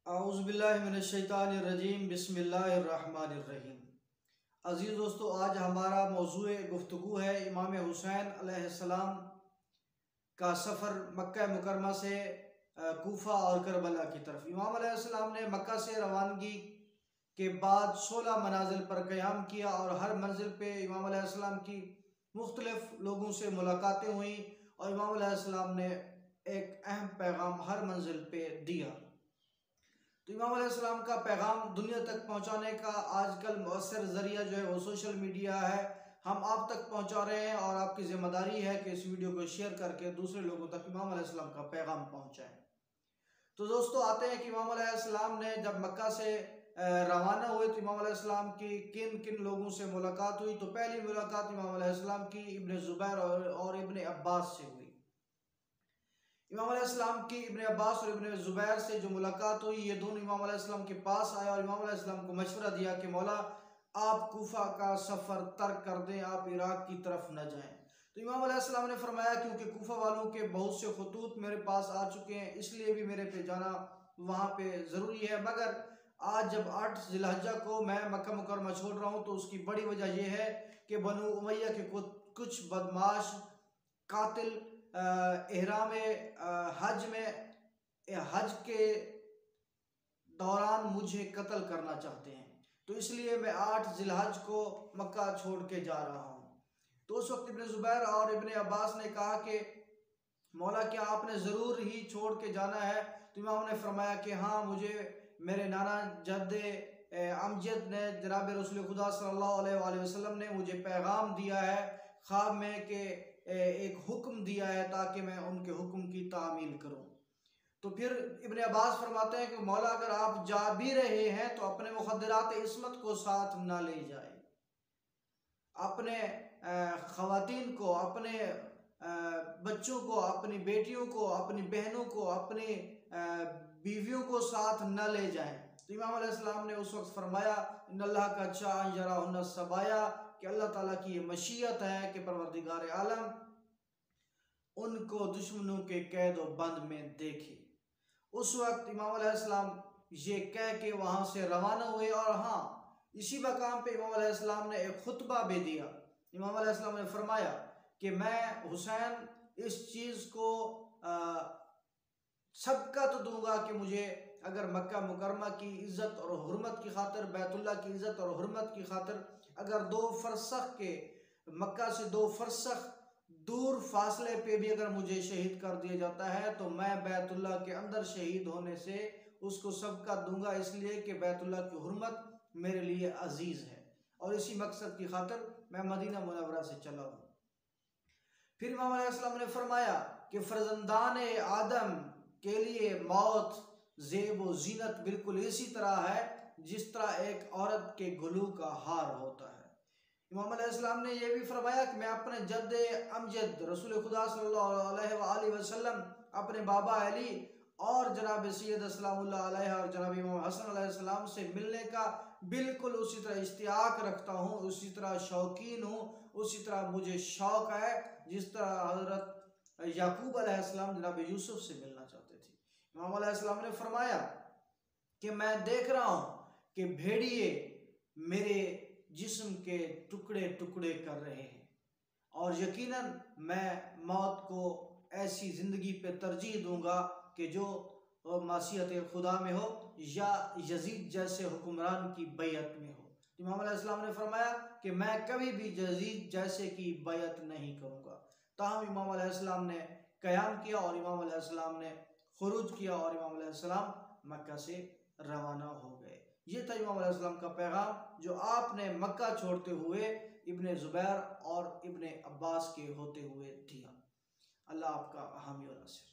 औज़ुबिल्लाहिमिनश्शैतानिर्रजीम बिस्मिल्लाहिर्रहमानिर्रहीम। अज़ीज़ दोस्तों, आज हमारा मौज़ूए गुफ्तगू है इमाम हुसैन अलैहिस्सलाम का सफ़र मक्का मुकरमा से कूफा और करबला की तरफ। इमाम अलैहिस्सलाम ने मक्का से रवानगी के बाद 16 मनाजिल पर क़याम किया और हर मंजिल पे इमाम अलैहिस्सलाम की मुख्तलिफ लोगों से मुलाकातें हुई और इमाम अलैहिस्सलाम ने एक अहम पैगाम हर मंजिल पे दिया। तो इमाम अलैहिस्सलाम का पैगाम दुनिया तक पहुंचाने का आजकल मौसर ज़रिया जो है वो सोशल मीडिया है। हम आप तक पहुंचा रहे हैं और आपकी ज़िम्मेदारी है कि इस वीडियो को शेयर करके दूसरे लोगों तक इमाम अलैहिस्सलाम का पैगाम पहुंचाएं। तो दोस्तों, आते हैं कि इमाम अलैहिस्सलाम ने जब मक्का से रवाना हुए तो इमाम अलैहिस्सलाम की किन किन लोगों से मुलाकात हुई। तो पहली मुलाकात इमाम अलैहिस्सलाम की इब्न ज़ुबैर और इब्न अब्बास से हुई। इमाम अलैहिस्सलाम की इब्न अब्बास और इब्न ज़ुबैर से जो मुलाकात हुई, ये दोनों इमाम अलैहिस्सलाम के पास आए और इमाम अलैहिस्सलाम को मशवरा दिया कि मौला, आप कूफा का सफ़र तर्क कर दें, आप इराक की तरफ न जाएं। तो इमाम अलैहिस्सलाम ने फरमाया, क्योंकि कूफा वालों के बहुत से खतूत मेरे पास आ चुके हैं, इसलिए भी मेरे पे जाना वहाँ पे ज़रूरी है। मगर आज जब 8 ज़िलहज्जा को मैं मक्का मुकरमा छोड़ रहा हूँ तो उसकी बड़ी वजह यह है कि बनु उमैया के कुछ बदमाश कातिल एहराम हज में हज के दौरान मुझे कत्ल करना चाहते हैं। तो इसलिए मैं 8 ज़िलहज को मक्का छोड़ के जा रहा हूँ। तो उस वक्त इब्न ज़ुबैर और इब्न अब्बास ने कहा कि मौला, क्या आपने ज़रूर ही छोड़ के जाना है? तो इमाम ने फरमाया कि हाँ, मुझे मेरे नाना जद्दे अमजद ने जनाब रसूल खुदा सल्लल्लाहु अलैहि वसल्लम ने मुझे पैगाम दिया है ख्वाब में कि एक हुक्म दिया है ताकि मैं उनके हुक्म की तामील करूँ। तो फिर इब्न अब्बास फरमाते हैं कि मौला, अगर आप जा भी रहे हैं तो अपने मुखद्दरात इस्मत को साथ ना ले जाए, अपने ख़वातीन को, अपने बच्चों को, अपनी बेटियों को, अपनी बहनों को, अपनी बीवियों को साथ न ले जाएं। तो इमाम अलैहिस्सलाम ने उस वक्त फरमाया, इन्नल्लाह का चाह यराहुन्ना सबाया, कि अल्लाह ताला की ये मशीयत है कि परवरदिगार आलम उनको दुश्मनों के कैद व बंद में देखे। उस वक्त इमाम अलैहिस्सलाम ये कह के वहाँ से रवाना हुए और हाँ, इसी मकाम पे इमाम अलैहिस्सलाम ने एक खुतबा भी दिया। इमाम अलैहिस्सलाम ने फरमाया कि मैं हुसैन इस चीज़ को सबका तो दूंगा कि मुझे अगर मक्का मुकरमा की इज़्ज़त और हुर्मत की खातिर, बैतुल्लाह की इज़्ज़त और हुर्मत की खातिर अगर 2 फरसख के मक्का से 2 फरसख दूर फासले पे भी अगर मुझे शहीद कर दिया जाता है तो मैं बैतुल्लाह के अंदर शहीद होने से उसको सबका दूंगा, इसलिए कि बैतुल्लाह की हुर्मत मेरे लिए अजीज़ है और इसी मकसद की खातिर मैं मदीना मुनव्वरा से चला हूँ। फिर इमाम अलैहिस्सलाम ने फरमाया कि फर्जंदान आदम के लिए मौत ज़ेब व ज़ीनत बिल्कुल इसी तरह है जिस तरह एक औरत के गलू का हार होता है। इमाम अलैहिस्सलाम ने यह भी फरमाया कि मैं अपने जद्दे अमजद रसूल खुदा सल्लल्लाहु अलैहि वसल्लम, अपने बाबा अली और जनाब सैयद सलामुल्लाह अलैहि और जनाब इमाम हसन अलैहिस्सलाम से मिलने का बिल्कुल उसी तरह इश्तियाक रखता हूँ, उसी तरह शौकीन हूँ, उसी तरह मुझे शौक़ है जिस तरह हज़रत याकूब अलैहिस्सलाम जनाब यूसुफ से मिलना चाहते थे। इमाम अलैहिस्सलाम ने फरमाया कि मैं देख रहा हूँ कि भेड़िए मेरे जिस्म के टुकड़े टुकड़े कर रहे हैं और यकीनन मैं मौत को ऐसी ज़िंदगी पे तरजीह दूंगा कि जो मासियत खुदा में हो या यजीद जैसे हुक्मरान की बैयत में हो। इमाम अलैहिस्सलाम ने फरमाया कि मैं कभी भी यजीद जैसे की बैयत नहीं करूँगा। ताहम इमाम अलैहिस्सलाम ने क़याम किया और इमाम अलैहिस्सलाम ने खुरूज किया और इमाम अलैहिस्सलाम मक्का से रवाना हो गए। ये था इमाम अलैहिस्सलाम का पैगाम जो आपने मक्का छोड़ते हुए इब्न ज़ुबैर और इब्न अब्बास के होते हुए दिया। अल्लाह आपका हामी और नासिर।